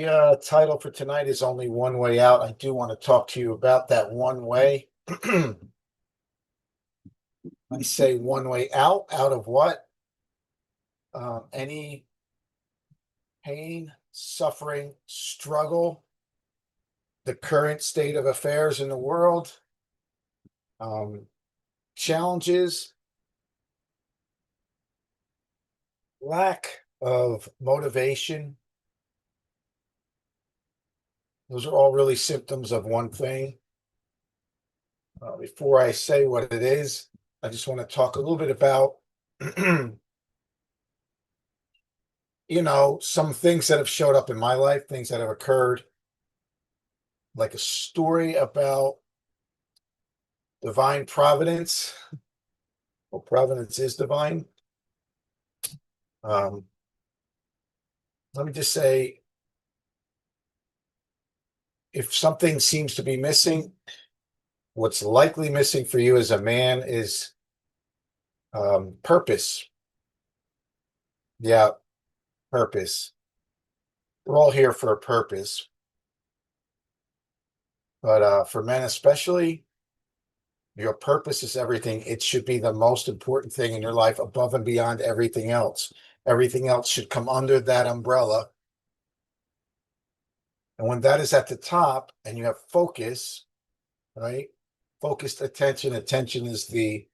Title for tonight is Only One Way Out. I do want to talk to you about that one way. I say one way out of what? Any pain, suffering, struggle, the current state of affairs in the world, um, challenges, lack of motivation. Those are all really symptoms of one thing. Before I say what it is, I just want to talk a little bit about some things that have showed up in my life, things that have occurred, like a story about divine providence. Well, providence is divine. Um, Let me just say, if something seems to be missing, what's likely missing for you as a man is purpose. Yeah, purpose. We're all here for a purpose. But for men especially, your purpose is everything. It should be the most important thing in your life above and beyond everything else. Everything else should come under that umbrella. And when that is at the top and you have focus, right? Focused attention. Attention is the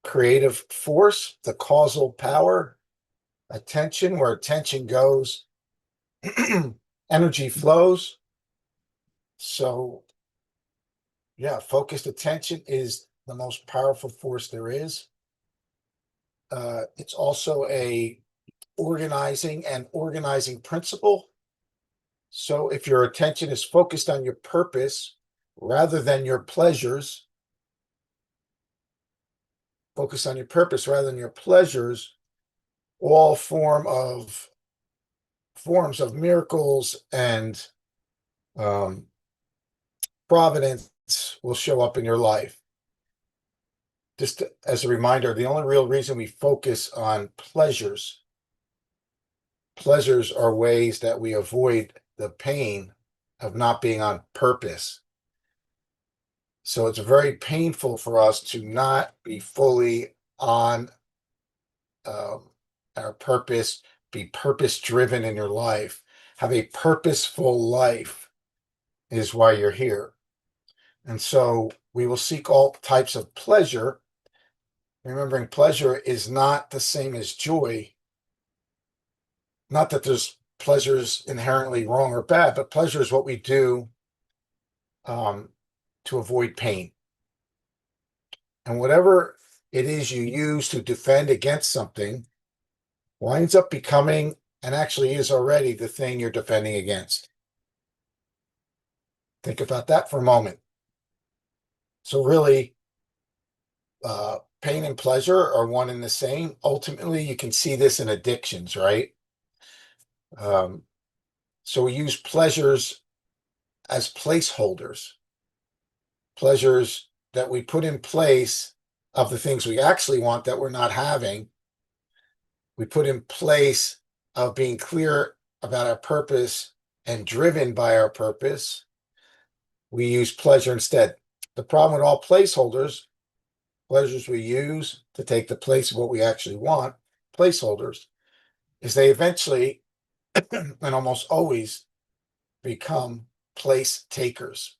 creative force, the causal power. Attention, where attention goes, energy flows. So, yeah, focused attention is the most powerful force there is. It's also a organizing principle. So if your attention is focused on your purpose rather than your pleasures, focus on your purpose rather than your pleasures, all forms of miracles and um, providence will show up in your life. Just as a reminder, the only real reason we focus on pleasures are ways that we avoid the pain of not being on purpose. So it's very painful for us to not be fully on our purpose, be purpose driven in your life, have a purposeful life is why you're here. And so we will seek all types of pleasure. Remembering pleasure is not the same as joy. Not that there's pleasures inherently wrong or bad, but pleasure is what we do to avoid pain. And whatever it is you use to defend against something winds up becoming, and actually is already, the thing you're defending against. Think about that for a moment. So really, pain and pleasure are one and the same. Ultimately, you can see this in addictions, right? So we use pleasures as placeholders, pleasures that we put in place of the things we actually want that we're not having. We put in place of being clear about our purpose and driven by our purpose. We use pleasure instead. The problem with all placeholders, pleasures we use to take the place of what we actually want, placeholders, is they eventually and almost always become place takers.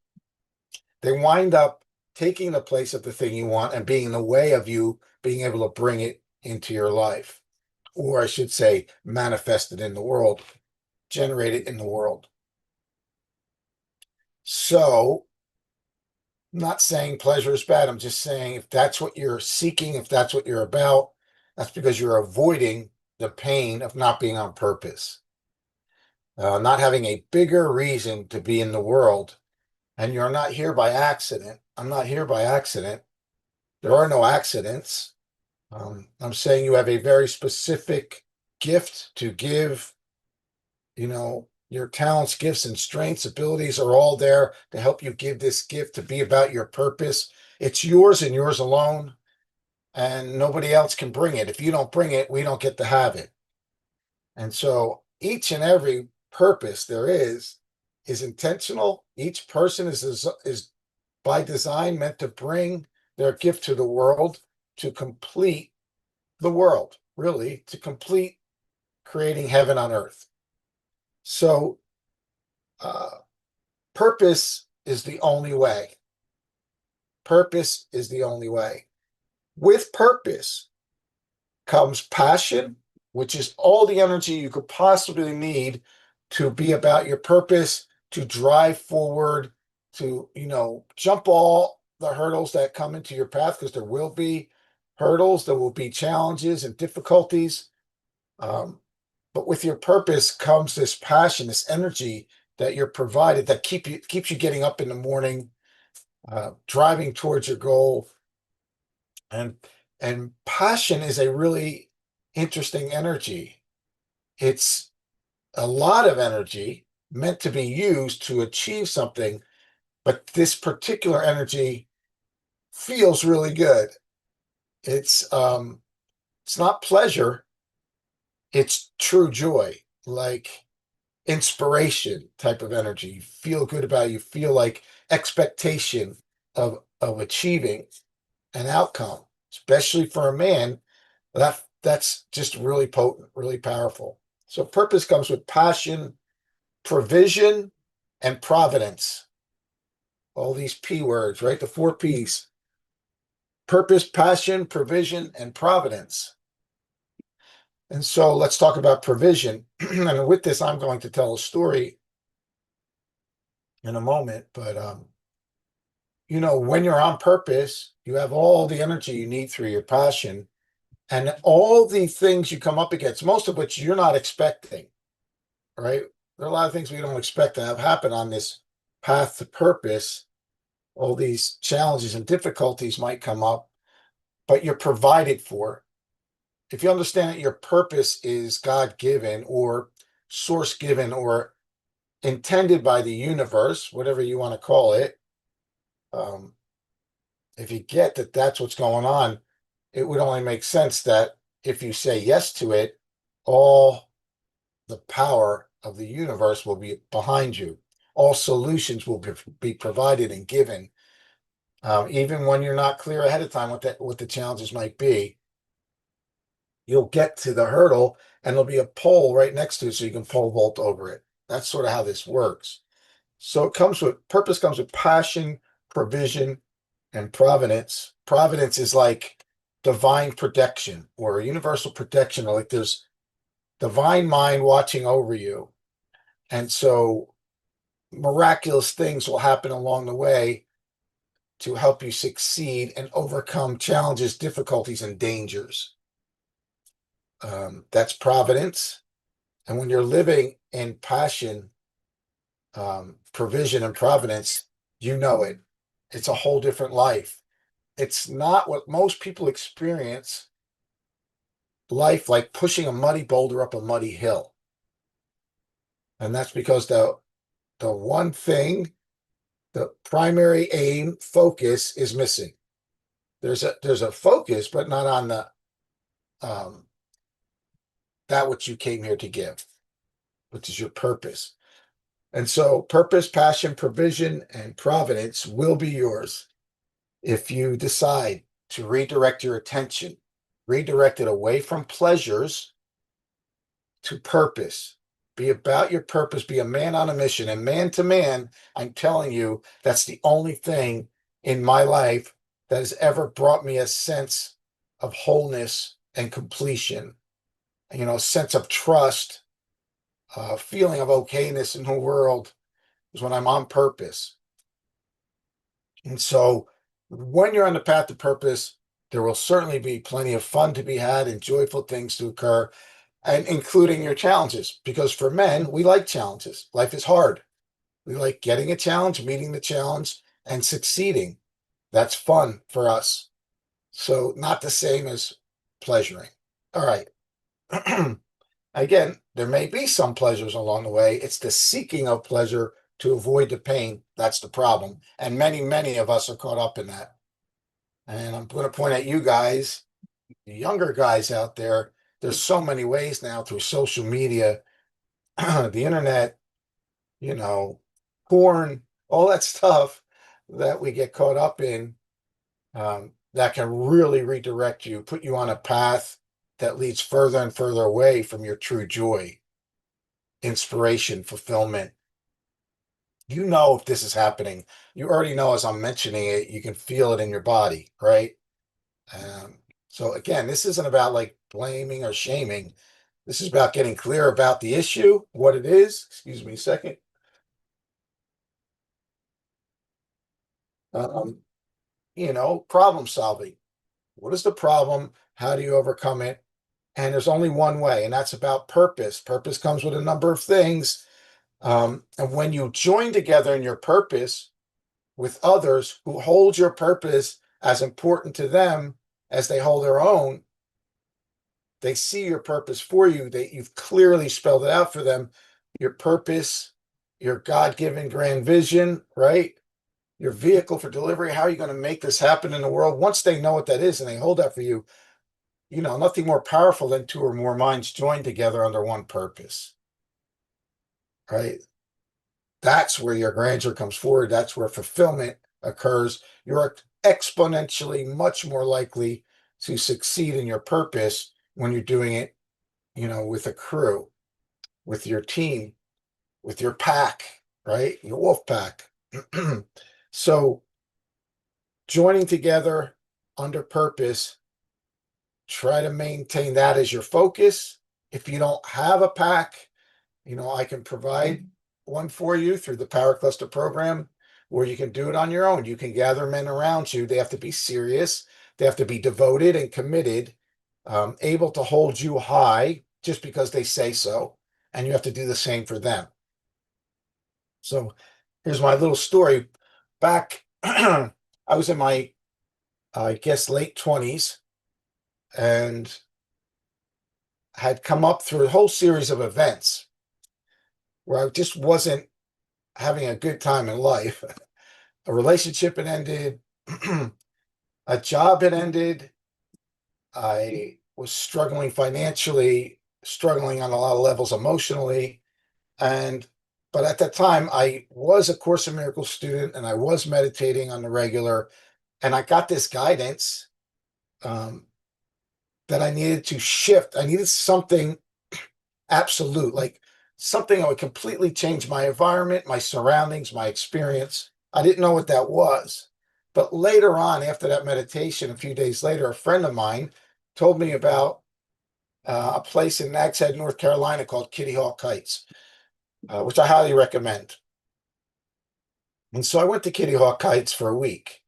They wind up taking the place of the thing you want and being in the way of you being able to bring it into your life. Or I should say, manifest it in the world, generate it in the world. So, I'm not saying pleasure is bad. I'm just saying if that's what you're seeking, if that's what you're about, that's because you're avoiding the pain of not being on purpose, not having a bigger reason to be in the world. And you're not here by accident. I'm not here by accident. There are no accidents. I'm saying you have a very specific gift to give. Your talents, gifts, and strengths, abilities are all there to help you give this gift to be about your purpose. It's yours and yours alone, and nobody else can bring it. If you don't bring it, we don't get to have it. And so each and every purpose there is intentional. Each person is by design meant to bring their gift to the world, to complete the world, really, to complete creating heaven on earth. So, purpose is the only way. Purpose is the only way. With purpose comes passion, which is all the energy you could possibly need to be about your purpose, to drive forward, to, jump all the hurdles that come into your path, because there will be hurdles, there will be challenges and difficulties. But with your purpose comes this passion, this energy that you're provided that keeps you getting up in the morning, driving towards your goal. And passion is a really interesting energy. It's a lot of energy meant to be used to achieve something, but this particular energy feels really good. It's not pleasure, it's true joy, like inspiration type of energy. You feel good about it. You feel like expectation of achieving an outcome, especially for a man. That's just really potent, really powerful. So purpose comes with passion, provision, and providence. All these P words, right? The 4 P's: purpose, passion, provision, and providence. And so let's talk about provision. And with this, I'm going to tell a story in a moment. But when you're on purpose, you have all the energy you need through your passion, and all the things you come up against, most of which you're not expecting, right? There are a lot of things we don't expect to have happen on this path to purpose. All these challenges and difficulties might come up, but you're provided for. If you understand that your purpose is God-given or source-given or intended by the universe, whatever you want to call it, if you get that that's what's going on, it would only make sense that if you say yes to it, all the power of the universe will be behind you. All solutions will be provided and given, even when you're not clear ahead of time what the challenges might be. You'll get to the hurdle and there'll be a pole right next to it so you can pole vault over it. That's sort of how this works. So purpose comes with passion, provision, and providence. Providence is like divine protection or universal protection, or like there's divine mind watching over you. And so miraculous things will happen along the way to help you succeed and overcome challenges, difficulties, and dangers. That's providence. And when you're living in passion, provision, and providence, you know it. It's a whole different life. It's not what most people experience life like pushing a muddy boulder up a muddy hill. And that's because the one thing, the primary aim, focus is missing. There's a focus, but not on the that which you came here to give, which is your purpose. And so purpose, passion, provision, and providence will be yours if you decide to redirect your attention, redirect it away from pleasures to purpose. Be about your purpose, be a man on a mission. And man to man, I'm telling you, that's the only thing in my life that has ever brought me a sense of wholeness and completion, a sense of trust, a feeling of okayness in the world, is when I'm on purpose. And so when you're on the path to purpose, there will certainly be plenty of fun to be had and joyful things to occur, and including your challenges. Because for men, we like challenges. Life is hard. We like getting a challenge, meeting the challenge, and succeeding. That's fun for us. So not the same as pleasuring. All right. Again, there may be some pleasures along the way. It's the seeking of pleasure to avoid the pain. That's the problem. And many, many of us are caught up in that. And I'm going to point at you guys, the younger guys out there. There's so many ways now through social media the internet, you know, porn, all that stuff that we get caught up in, that can really redirect you, put you on a path that leads further and further away from your true joy, inspiration, fulfillment. You know, if this is happening, you already know as I'm mentioning it, you can feel it in your body, right? Um, so again, this isn't about like blaming or shaming. This is about getting clear about the issue, what it is. Excuse me a second. Um, problem solving. What is the problem? How do you overcome it? And there's only one way, and that's about purpose. Purpose comes with a number of things. And when you join together in your purpose with others who hold your purpose as important to them as they hold their own, they see your purpose for you. You've clearly spelled it out for them. Your purpose, your God-given grand vision, right? Your vehicle for delivery. How are you going to make this happen in the world? Once they know what that is and they hold that for you, nothing more powerful than two or more minds joined together under one purpose, right? That's where your grandeur comes forward. That's where fulfillment occurs. You're exponentially much more likely to succeed in your purpose when you're doing it, with a crew, with your team, with your pack, right? Your wolf pack. So joining together under purpose, try to maintain that as your focus. If you don't have a pack, I can provide one for you through the Power Cluster program where you can do it on your own. You can gather men around you. They have to be serious, they have to be devoted and committed, able to hold you high just because they say so. And you have to do the same for them. So here's my little story. Back, I was in my, I guess, late 20s and had come up through a whole series of events where I just wasn't having a good time in life. A relationship had ended, a job had ended. I was struggling financially, struggling on a lot of levels emotionally. And, but at that time, I was a Course in Miracles student and I was meditating on the regular. And I got this guidance, um, that I needed to shift. I needed something absolute, like something that would completely change my environment, my surroundings, my experience. I didn't know what that was. But later on, after that meditation, a few days later, a friend of mine told me about a place in Nags Head, North Carolina called Kitty Hawk Heights, which I highly recommend. And so I went to Kitty Hawk Heights for a week.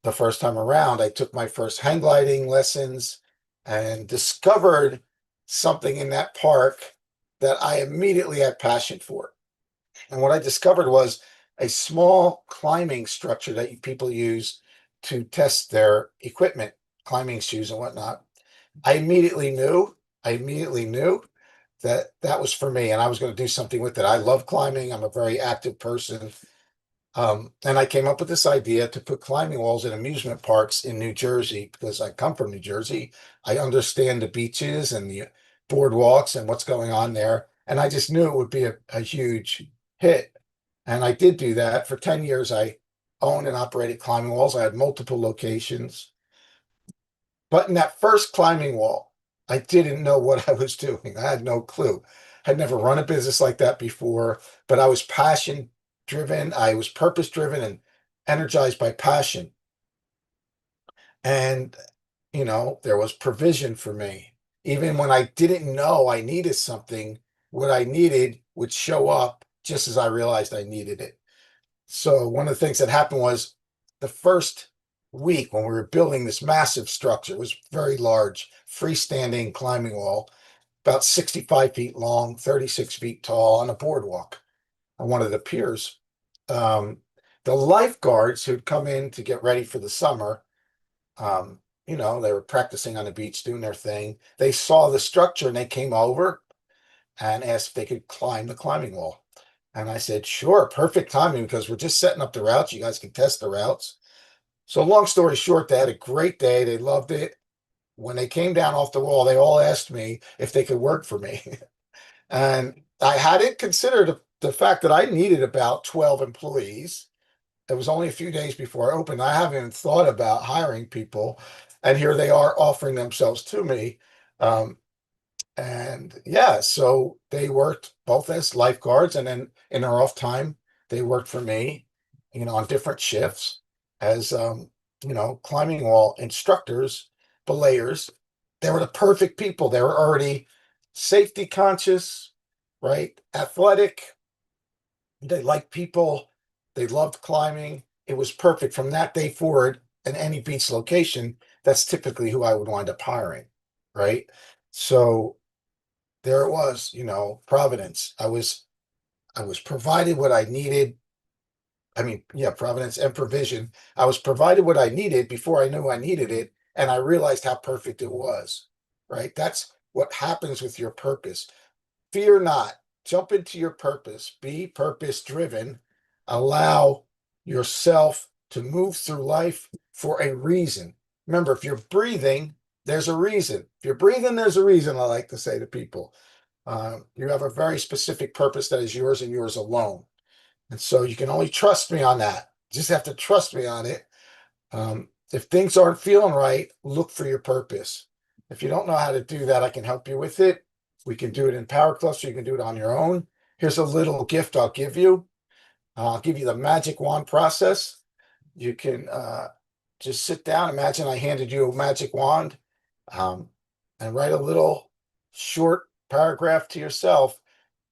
The first time around, I took my first hang gliding lessons and discovered something in that park that I immediately had passion for. And what I discovered was a small climbing structure that people use to test their equipment, climbing shoes and whatnot. I immediately knew that that was for me and I was going to do something with it. I love climbing. I'm a very active person. And I came up with this idea to put climbing walls in amusement parks in New Jersey because I come from New Jersey. I understand the beaches and the boardwalks and what's going on there. And I just knew it would be a huge hit. And I did do that. For 10 years, I owned and operated climbing walls. I had multiple locations. But in that first climbing wall, I didn't know what I was doing. I had no clue. Had never run a business like that before, but I was passion driven. I was purpose driven and energized by passion. And, there was provision for me. Even when I didn't know I needed something, what I needed would show up just as I realized I needed it. So one of the things that happened was the first week when we were building this massive structure, it was very large, freestanding climbing wall, about 65 feet long, 36 feet tall on a boardwalk on one of the piers. Um, the lifeguards who'd come in to get ready for the summer, they were practicing on the beach doing their thing. They saw the structure and they came over and asked if they could climb the climbing wall. And I said, sure, perfect timing because we're just setting up the routes. You guys can test the routes. So long story short, they had a great day. They loved it. When they came down off the wall, they all asked me if they could work for me. And I hadn't considered the fact that I needed about 12 employees. It was only a few days before I opened. I haven't even thought about hiring people, and here they are offering themselves to me. Um, and yeah, so they worked both as lifeguards, and then in their off time, they worked for me, on different shifts as climbing wall instructors, belayers. They were the perfect people. They were already safety conscious, right? Athletic. They liked people. They loved climbing. It was perfect from that day forward. In any beach location, that's typically who I would wind up hiring, right? So there it was, Providence. I was provided what I needed. I mean, yeah, Providence and provision. I was provided what I needed before I knew I needed it, and I realized how perfect it was. Right? That's what happens with your purpose. Fear not. Jump into your purpose. Be purpose driven. Allow yourself to move through life for a reason. Remember, if you're breathing, there's a reason. If you're breathing, there's a reason, I like to say to people. You have a very specific purpose that is yours and yours alone. And so you can only trust me on that. Just have to trust me on it. If things aren't feeling right, look for your purpose. If you don't know how to do that, I can help you with it. We can do it in Power Cluster. You can do it on your own. Here's a little gift I'll give you. I'll give you the magic wand process. You can just sit down. Imagine I handed you a magic wand, um, and write a little short paragraph to yourself.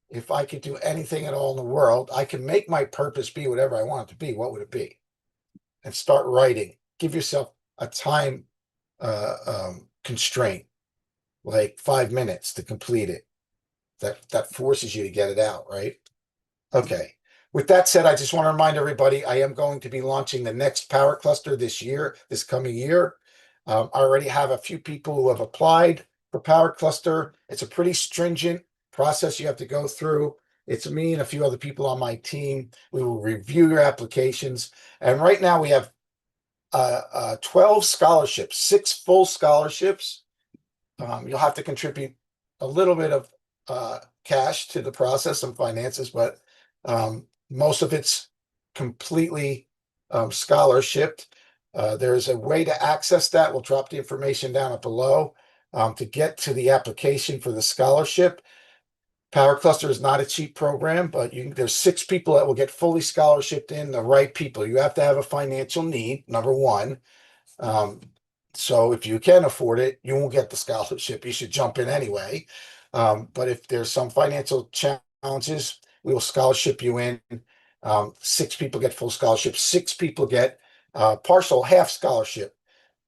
If I could do anything at all in the world, I can make my purpose be whatever I want it to be. What would it be? And start writing. Give yourself a time constraint, like 5 minutes to complete it. That forces you to get it out, right? Okay. With that said, I just want to remind everybody I am going to be launching the next Power Cluster this coming year. I already have a few people who have applied for Power Cluster. It's a pretty stringent process you have to go through. It's me and a few other people on my team. We will review your applications. And right now we have 12 scholarships, 6 full scholarships. You'll have to contribute a little bit of cash to the process, some finances, but most of it's completely scholarship. There's a way to access that. We'll drop the information down below to get to the application for the scholarship. Power Cluster is not a cheap program, but there's 6 people that will get fully scholarshiped in, the right people. You have to have a financial need, number one. Um, so if you can afford it, you won't get the scholarship. You should jump in anyway. But if there's some financial challenges, we will scholarship you in. 6 people get full scholarship. 6 people get partial half scholarship,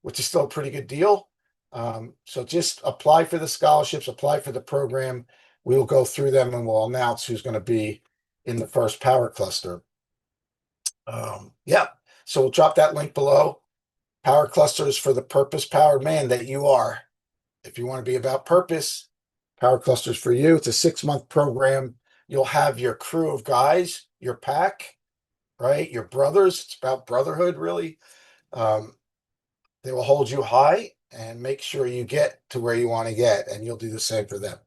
which is still a pretty good deal. So just apply for the scholarships, apply for the program. We will go through them and we'll announce who's going to be in the first Power Cluster. Yeah, so we'll drop that link below. Power Cluster is for the purpose-powered man that you are. If you want to be about purpose, Power Cluster is for you. It's a 6-month program. You'll have your crew of guys, your pack, right? Your brothers. It's about brotherhood, really. They will hold you high and make sure you get to where you want to get, and you'll do the same for them.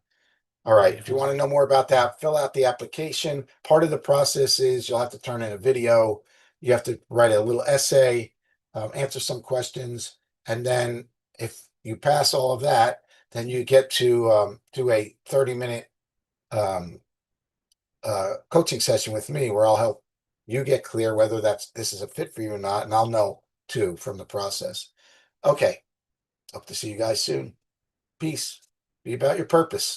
All right. If you want to know more about that, fill out the application. Part of the process is you'll have to turn in a video. You have to write a little essay, answer some questions, and then if you pass all of that, then you get to do a 30-minute coaching session with me where I'll help you get clear whether this is a fit for you or not, and I'll know too from the process. Okay. Hope to see you guys soon. Peace. Be about your purpose.